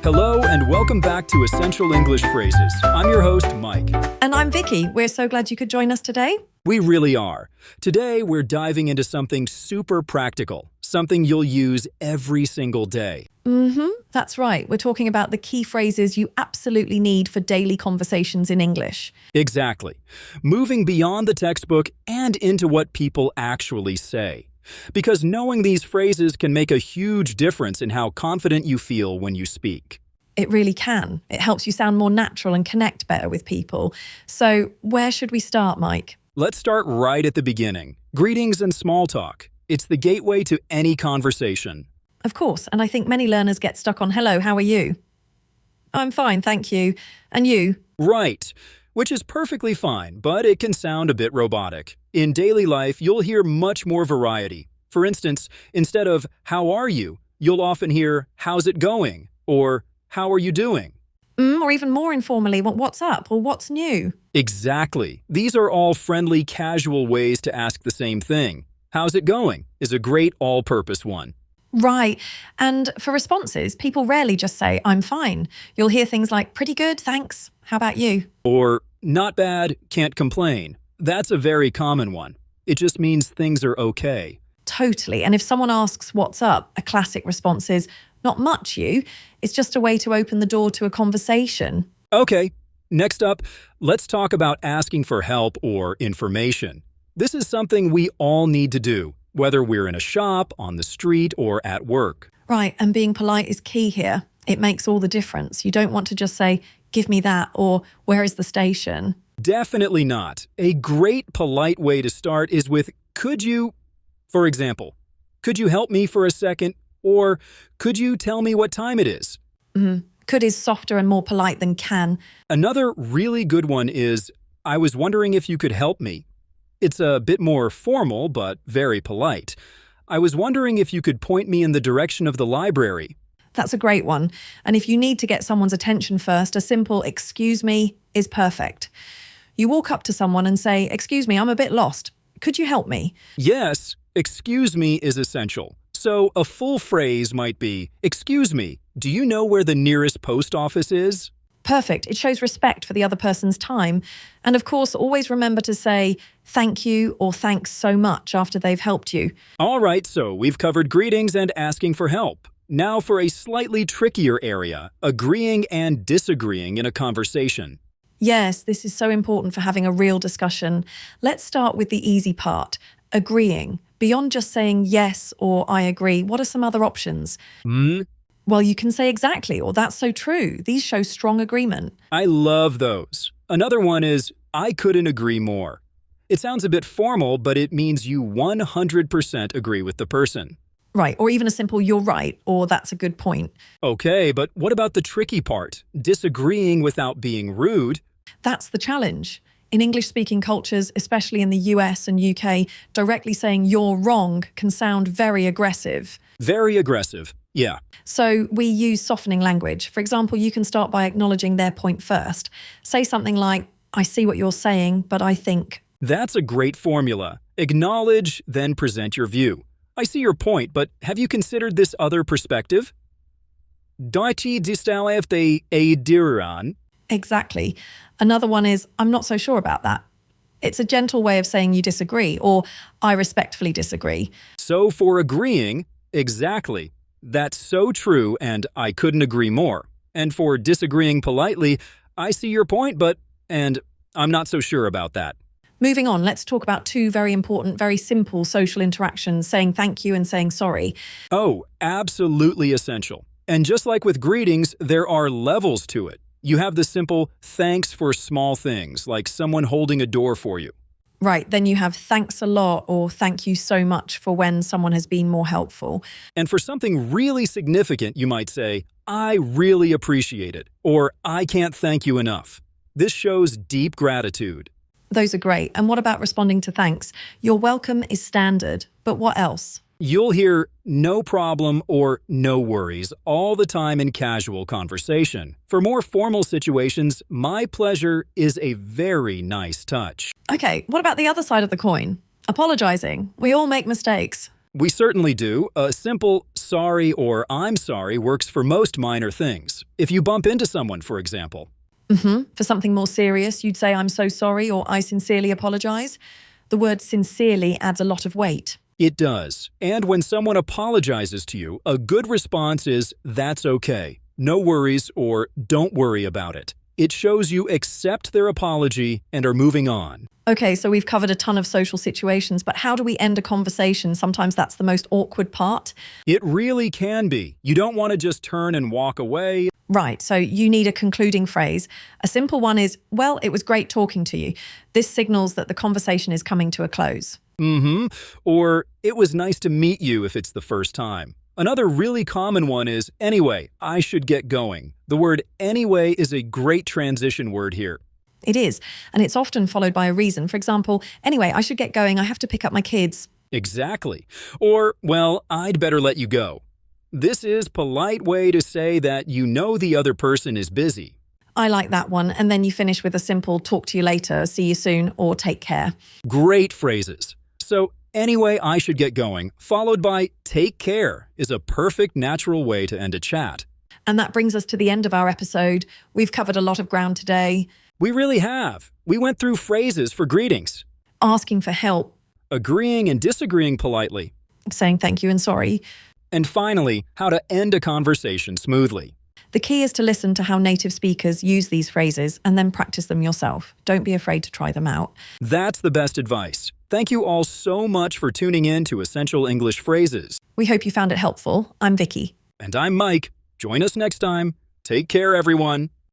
Hello and welcome back to Essential English Phrases. I'm your host, Mike. And I'm Vicki. We're so glad you could join us today. We really are. Today, we're diving into something super practical, something you'll use every single day. That's right. We're talking about the key phrases you absolutely need for daily conversations in English. Exactly. Moving beyond the textbook and into what people actually say. Because knowing these phrases can make a huge difference in how confident you feel when you speak. It really can. It helps you sound more natural and connect better with people. So where should we start, Mike? Let's start right at the beginning. Greetings and small talk. It's the gateway to any conversation. Of course, and I think many learners get stuck on hello, how are you? I'm fine, thank you. And you? Right, which is perfectly fine, but it can sound a bit robotic. In daily life, you'll hear much more variety. For instance, instead of how are you, you'll often hear how's it going or how are you doing? Or even more informally, what's up or what's new? Exactly. These are all friendly, casual ways to ask the same thing. How's it going is a great all-purpose one. Right. And for responses, people rarely just say, I'm fine. You'll hear things like, pretty good, thanks. How about you? Or not bad, can't complain. That's a very common one. It just means things are okay. Totally. And if someone asks what's up, a classic response is, not much, you. It's just a way to open the door to a conversation. Okay, next up, let's talk about asking for help or information. This is something we all need to do, whether we're in a shop, on the street, or at work. Right, and being polite is key here. It makes all the difference. You don't want to just say, give me that, or where is the station? Definitely not. A great polite way to start is with, could you, for example, could you help me for a second? Or could you tell me what time it is? Could is softer and more polite than can. Another really good one is, I was wondering if you could help me. It's a bit more formal, but very polite. I was wondering if you could point me in the direction of the library. That's a great one. And if you need to get someone's attention first, a simple excuse me is perfect. You walk up to someone and say, excuse me, I'm a bit lost. Could you help me? Yes, excuse me is essential. So a full phrase might be, excuse me, do you know where the nearest post office is? Perfect. It shows respect for the other person's time. And of course, always remember to say thank you or thanks so much after they've helped you. All right, so we've covered greetings and asking for help. Now for a slightly trickier area, agreeing and disagreeing in a conversation. Yes, this is so important for having a real discussion. Let's start with the easy part, agreeing. Beyond just saying yes or I agree, what are some other options? Well, you can say exactly or that's so true. These show strong agreement. I love those. Another one is, I couldn't agree more. It sounds a bit formal, but it means you 100% agree with the person. Right, or even a simple you're right or that's a good point. Okay, but what about the tricky part? Disagreeing without being rude? That's the challenge. In English-speaking cultures, especially in the US and UK, directly saying you're wrong can sound very aggressive. Very aggressive, yeah. So we use softening language. For example, you can start by acknowledging their point first. Say something like, I see what you're saying, but I think. That's a great formula. Acknowledge, then present your view. I see your point, but have you considered this other perspective? Deutsche Distalefte Ediran. Exactly. Another one is, I'm not so sure about that. It's a gentle way of saying you disagree, or I respectfully disagree. So for agreeing, exactly. That's so true, and I couldn't agree more. And for disagreeing politely, I see your point, and I'm not so sure about that. Moving on, let's talk about two very important, very simple social interactions, saying thank you and saying sorry. Oh, absolutely essential. And just like with greetings, there are levels to it. You have the simple thanks for small things, like someone holding a door for you. Right, then you have thanks a lot or thank you so much for when someone has been more helpful. And for something really significant, you might say, I really appreciate it, or I can't thank you enough. This shows deep gratitude. Those are great. And what about responding to thanks? You're welcome is standard, but what else? You'll hear no problem or no worries all the time in casual conversation. For more formal situations, my pleasure is a very nice touch. Okay, what about the other side of the coin? Apologizing. We all make mistakes. We certainly do. A simple Sorry or I'm sorry works for most minor things. If you bump into someone, for example. For something more serious, you'd say I'm so sorry or I sincerely apologize. The word sincerely adds a lot of weight. It does. And when someone apologizes to you, a good response is, that's okay. No worries or don't worry about it. It shows you accept their apology and are moving on. Okay, so we've covered a ton of social situations, but how do we end a conversation? Sometimes that's the most awkward part. It really can be. You don't want to just turn and walk away. Right, so you need a concluding phrase. A simple one is, well, it was great talking to you. This signals that the conversation is coming to a close. Or, it was nice to meet you if it's the first time. Another really common one is, anyway, I should get going. The word anyway is a great transition word here. It is, and it's often followed by a reason. For example, anyway, I should get going. I have to pick up my kids. Exactly. Or, well, I'd better let you go. This is a polite way to say that you know the other person is busy. I like that one. And then you finish with a simple talk to you later, see you soon, or take care. Great phrases. So, anyway, I should get going, followed by take care, is a perfect natural way to end a chat. And that brings us to the end of our episode. We've covered a lot of ground today. We really have. We went through phrases for greetings, Asking for help, agreeing and disagreeing politely, saying thank you and sorry. and finally, how to end a conversation smoothly. The key is to listen to how native speakers use these phrases and then practice them yourself. Don't be afraid to try them out. That's the best advice. Thank you all so much for tuning in to Essential English Phrases. We hope you found it helpful. I'm Vicki. And I'm Mike. Join us next time. Take care, everyone.